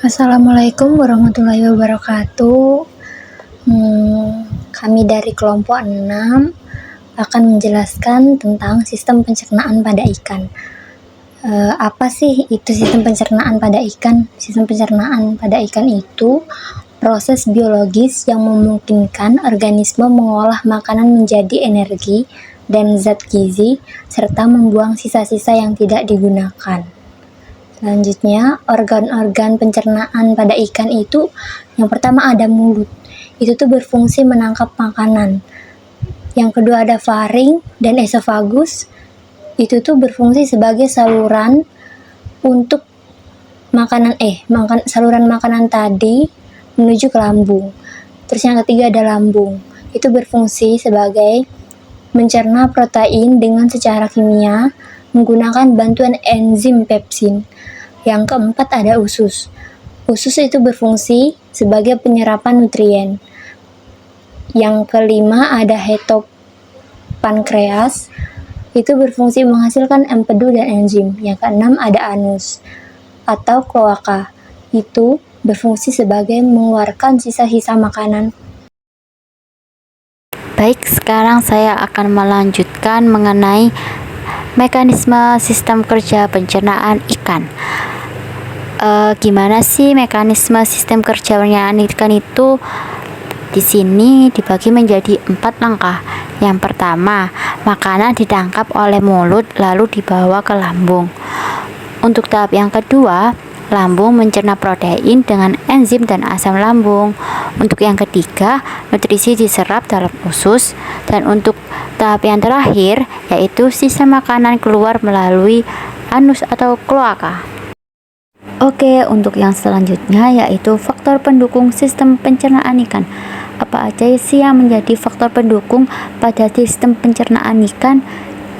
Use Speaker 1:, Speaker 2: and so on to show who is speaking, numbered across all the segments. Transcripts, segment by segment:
Speaker 1: Assalamualaikum warahmatullahi wabarakatuh. Kami dari kelompok 6 akan menjelaskan tentang sistem pencernaan pada ikan. Apa sih itu sistem pencernaan pada ikan? Sistem pencernaan pada ikan itu proses biologis yang memungkinkan organisme mengolah makanan menjadi energi dan zat gizi, serta membuang sisa-sisa yang tidak digunakan. Selanjutnya, organ-organ pencernaan pada ikan itu yang pertama ada mulut. Itu tuh berfungsi menangkap makanan. Yang kedua ada faring dan esofagus. Itu tuh berfungsi sebagai saluran untuk saluran makanan tadi menuju ke lambung. Terus yang ketiga ada lambung. Itu berfungsi sebagai mencerna protein dengan secara kimia menggunakan bantuan enzim pepsin. Yang keempat ada usus. Usus itu berfungsi sebagai penyerapan nutrien. Yang kelima ada hetopankreas. Itu berfungsi menghasilkan empedu dan enzim. Yang keenam ada anus atau kloaka. Itu berfungsi sebagai mengeluarkan sisa-sisa makanan.
Speaker 2: Baik, sekarang saya akan melanjutkan mengenai mekanisme sistem kerja pencernaan ikan. Gimana sih mekanisme sistem kerja pencernaan ikan itu? Di sini dibagi menjadi 4 langkah. Yang pertama, makanan ditangkap oleh mulut lalu dibawa ke lambung. Untuk tahap yang kedua, lambung mencerna protein dengan enzim dan asam lambung. Untuk yang ketiga, nutrisi diserap dalam usus. Dan untuk tahap yang terakhir, yaitu sisa makanan keluar melalui anus atau kloaka. Oke, untuk yang selanjutnya yaitu faktor pendukung sistem pencernaan ikan. Apa aja sih yang menjadi faktor pendukung pada sistem pencernaan ikan?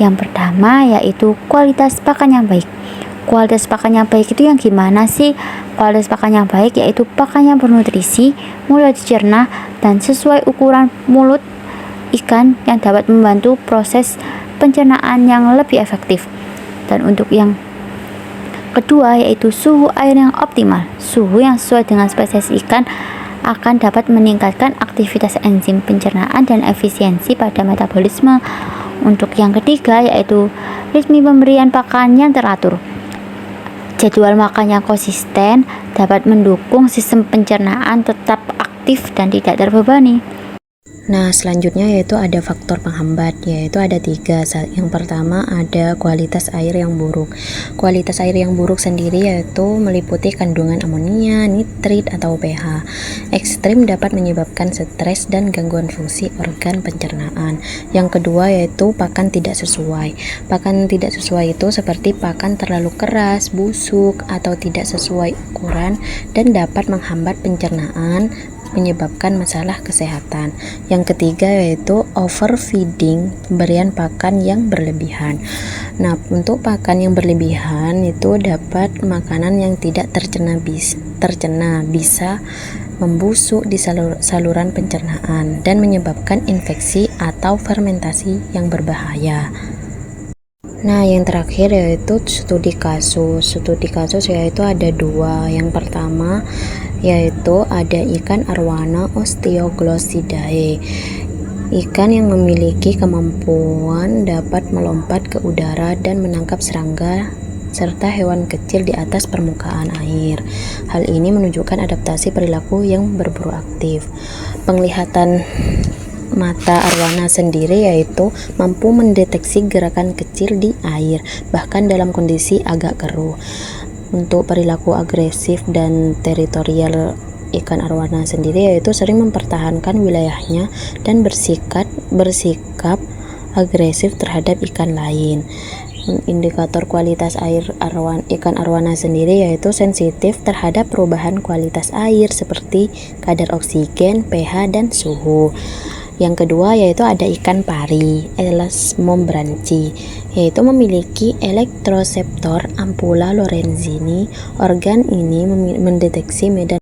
Speaker 2: Yang pertama yaitu kualitas pakan yang baik. Kualitas pakan yang baik itu yang gimana sih? Kualitas pakan yang baik yaitu pakan yang bernutrisi, mudah dicerna, dan sesuai ukuran mulut ikan yang dapat membantu proses pencernaan yang lebih efektif. Dan untuk yang kedua yaitu suhu air yang optimal. Suhu yang sesuai dengan spesies ikan akan dapat meningkatkan aktivitas enzim pencernaan dan efisiensi pada metabolisme. Untuk yang ketiga yaitu ritme pemberian pakan yang teratur. Jadwal makan yang konsisten dapat mendukung sistem pencernaan tetap aktif dan tidak terbebani.
Speaker 3: Nah, selanjutnya yaitu ada faktor penghambat, yaitu ada 3. Yang pertama ada kualitas air yang buruk. Kualitas air yang buruk sendiri yaitu meliputi kandungan amonia, nitrit, atau pH. Ekstrim dapat menyebabkan stres dan gangguan fungsi organ pencernaan. Yang kedua yaitu pakan tidak sesuai. Pakan tidak sesuai itu seperti pakan terlalu keras, busuk, atau tidak sesuai ukuran dan dapat menghambat pencernaan, menyebabkan masalah kesehatan. Yang ketiga yaitu overfeeding, pemberian pakan yang berlebihan. Nah, untuk pakan yang berlebihan itu dapat makanan yang tidak tercerna bisa membusuk di saluran pencernaan dan menyebabkan infeksi atau fermentasi yang berbahaya. Nah, yang terakhir yaitu studi kasus. Studi kasus yaitu ada 2. Yang pertama yaitu ada ikan arwana Osteoglossidae. Ikan yang memiliki kemampuan dapat melompat ke udara dan menangkap serangga serta hewan kecil di atas permukaan air. Hal ini menunjukkan adaptasi perilaku yang berburu aktif. Penglihatan mata arwana sendiri yaitu mampu mendeteksi gerakan kecil di air, bahkan dalam kondisi agak keruh. Untuk perilaku agresif dan teritorial ikan arwana sendiri yaitu sering mempertahankan wilayahnya dan bersikap agresif terhadap ikan lain. Indikator kualitas air ikan arwana sendiri yaitu sensitif terhadap perubahan kualitas air seperti kadar oksigen, pH, dan suhu. Yang kedua yaitu ada ikan pari Elasmobranchi, yaitu memiliki elektroseptor ampulla lorenzini. Organ ini mendeteksi medan